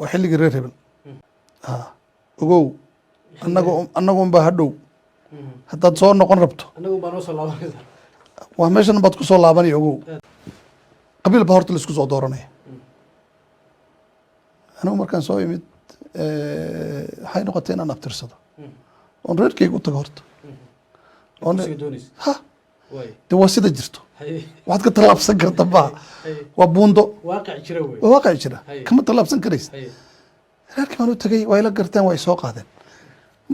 وحلق الريربل ogow annagu unbaa hadhow haddaad soo noqon rabto waa meeshan baad ku soo laabanaya ogow qabiil baa horta laisku soo dooranaya anigu markaan soo imid waxay noqotay inaan abtirsado oon reerkayga u tago horta ha de waa sida jirto waxaad ka tallaabsan karta baa waa buundo waa waaqic jira kama tallaabsan karaysa reerkii baan u tagay waa ila garteen waa soo qaadeen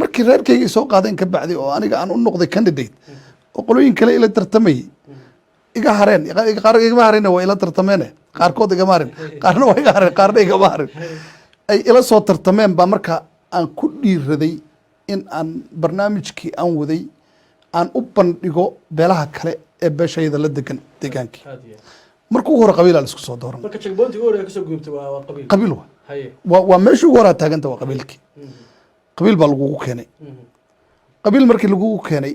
markii reerkayga soo qaadeen ka bacdi oo aniga aan u noqday candidate oo qolooyin kale ila tartamayay iga hareen qaar igama hareen waa ila tartameene qaarkood igama harin qaarna waa iga hareen qaarna igama harin ay ila soo tartameen baa marka aan ku dhiiraday in aan barnaamijkii aan waday aan u bandhigo beelaha kale ee beeshayda la degan degaankii marka ugu hore qabiilaa la isku soo dooran qabiil waa meeshii ugu horaa taaganta waa qabiilkii qabiil baa lagugu keenay qabiil markii lagugu keenay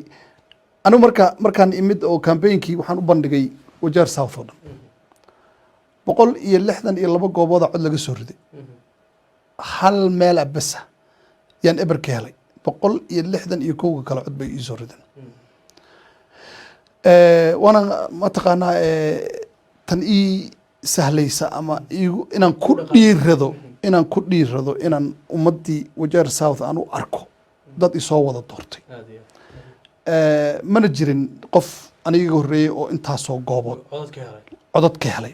anigu markaan imid oo campaignki waxaan u bandhigay wajeer south oo dhan 162 goobooda cod laga soo riday hal meel abasa yaan eber ka helay 161 kale cod bay ii soo rideen waana mataqaanaa tan ii sahlaysa ama inaan ku dhiirado inaan ummaddii wajeer south aan u arko dad isoo wada doortay mana jirin qof aniga horreeyey oo intaasoo goobood codod ka helay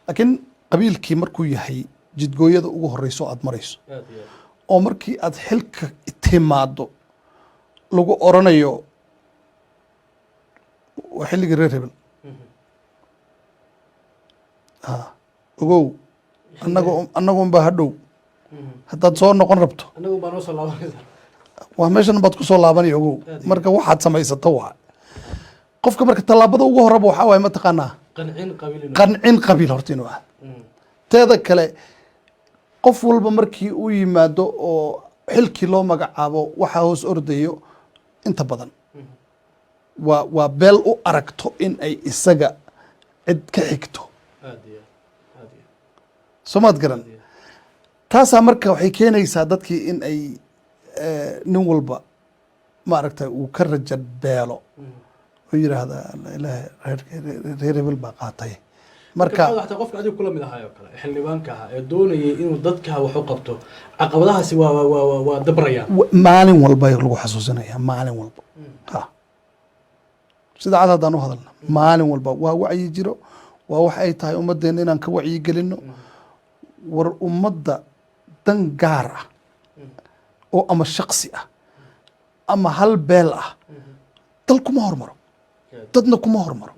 laakiin qabiilkii markuu yahay jidgooyada ugu horreyso aad marayso oo markii aad xilka timaado lagu oranayo waa xilligii reer hebel ogow annagu unbaa hadhow haddaad soo noqon rabto waa meeshan baad ku soo laabanaya ogow marka waxaad samaysato waa qofka marka tallaabada ugu horaba waxaa waaye mataqaanaa qancin qabiil horta inuu ah teeda kale qof walba markii uu yimaado oo xilkii loo magacaabo waxaa hoos ordayo inta badan waa beel u aragto in ay isaga cid ka xigto soomaad garan taasaa marka waxay keenaysaa dadkii in ay nin walba maaragtay uu ka raja beelo oo yiraahda reer hebel baa qaatay marka qofka adiga kula mid ahaa oo kale xildhibaanka ah ee doonayay inuu dadka wax u qabto caqabadahaasi waa dabrayaan maalin walba lagu xasuusinaya maalin walba sida cad haddaan u hadalna maalin walba waa wacyi jiro waa wax ay tahay ummaddeena inaan ka wacyi gelino war ummadda dan gaar ah oo ama shaksi ah ama hal beel ah dal kuma hormaro dadna kuma hormaro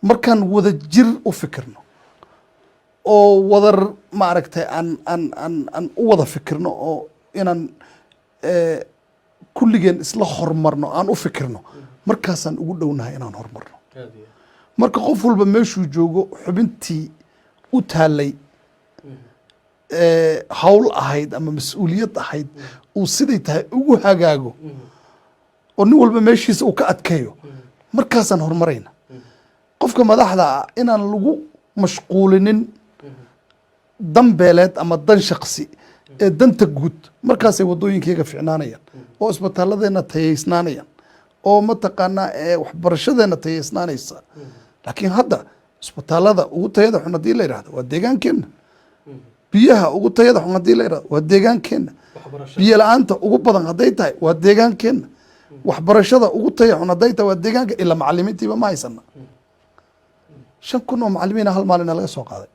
markaan wada jir u fikirno oo wadar maaragtay aan u wada fikirno oo inaan kulligeen isla hormarno aan u fikirno markaasaan ugu dhownahay inaan hormarno marka qof walba meeshuu joogo xubintii u taalay hawl ahayd ama mas-uuliyad ahayd uu siday tahay ugu hagaago oo nin walba meeshiisa uu ka adkeeyo markaasaan horumarayna qofka madaxda ah inaan lagu mashquulinin dan beeleed ama dan shaksi ee danta guud markaasay waddooyinkayga ficnaanayaan oo isbitaalladeena tayaysnaanayaan oo mataqaanaa waxbarashadeena tayaysnaanaysa laakiin hadda isbitaallada ugu tayada xun haddii la yidhahdo waa deegaankeenna biyaha ugu tayada xun haddii la yidhahdo waa deegaankeenna biyo la-aanta ugu badan hadday tahay waa deegaankeenna waxbarashada ugu taya xun hadday tahay waa deegaanka ilaa macalimiintiiba ma haysana 5 kun oo macalimiina hal maalina laga soo qaaday